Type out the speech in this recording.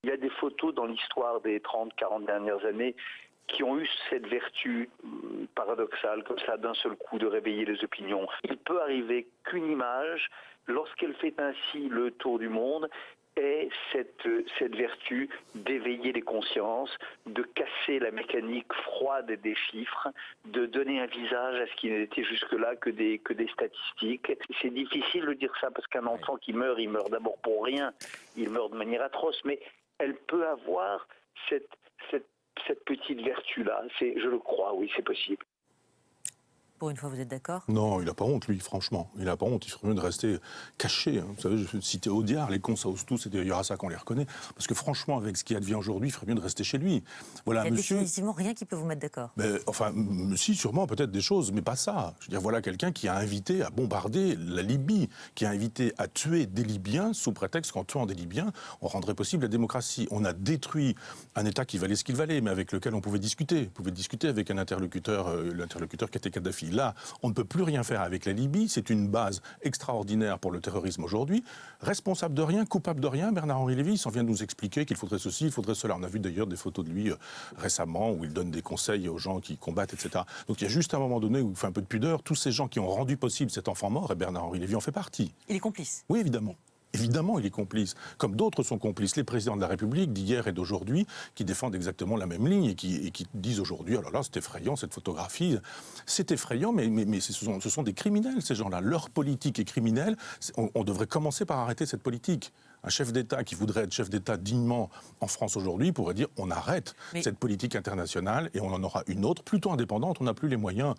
Il y a des photos dans l'histoire des 30-40 dernières années qui ont eu cette vertu paradoxale, comme ça, d'un seul coup, de réveiller les opinions. Il peut arriver qu'une image, lorsqu'elle fait ainsi le tour du monde, ait cette vertu d'éveiller les consciences, de casser la mécanique froide des chiffres, de donner un visage à ce qui n'était jusque-là que des statistiques. C'est difficile de dire ça parce qu'un enfant qui meurt, il meurt d'abord pour rien, il meurt de manière atroce, mais elle peut avoir cette petite vertu-là. Je le crois, oui, c'est possible. Pour une fois, vous êtes d'accord? Non, il n'a pas honte, lui, franchement. Il n'a pas honte, il ferait mieux de rester caché. Hein. Vous savez, je vais citer Audiard, les cons, ça ose tous, c'est d'ailleurs à ça qu'on les reconnaît. Parce que franchement, avec ce qui advient aujourd'hui, il ferait mieux de rester chez lui. Voilà, il y a monsieur... définitivement rien qui peut vous mettre d'accord. Enfin, si, sûrement, peut-être des choses, mais pas ça. Je veux dire, voilà quelqu'un qui a invité à bombarder la Libye, qui a invité à tuer des Libyens, sous prétexte qu'en tuant des Libyens, on rendrait possible la démocratie. On a détruit un État qui valait ce qu'il valait, mais avec lequel on pouvait discuter. On pouvait discuter avec un interlocuteur, l'interlocuteur qui était Kadhafi. Là, on ne peut plus rien faire avec la Libye. C'est une base extraordinaire pour le terrorisme aujourd'hui. Responsable de rien, coupable de rien, Bernard-Henri Lévy s'en vient de nous expliquer qu'il faudrait ceci, il faudrait cela. On a vu d'ailleurs des photos de lui récemment où il donne des conseils aux gens qui combattent, etc. Donc il y a juste un moment donné où il fait un peu de pudeur. Tous ces gens qui ont rendu possible cet enfant mort, et Bernard-Henri Lévy en fait partie. Il est complice. Oui, évidemment. Évidemment, il est complice. Comme d'autres sont complices. Les présidents de la République d'hier et d'aujourd'hui qui défendent exactement la même ligne et qui disent aujourd'hui, oh là là, c'est effrayant cette photographie. C'est effrayant, mais ce sont des criminels, ces gens-là. Leur politique est criminelle. On devrait commencer par arrêter cette politique. Un chef d'État qui voudrait être chef d'État dignement en France aujourd'hui pourrait dire on arrête cette politique internationale et on en aura une autre, plutôt indépendante, on n'a plus les moyens.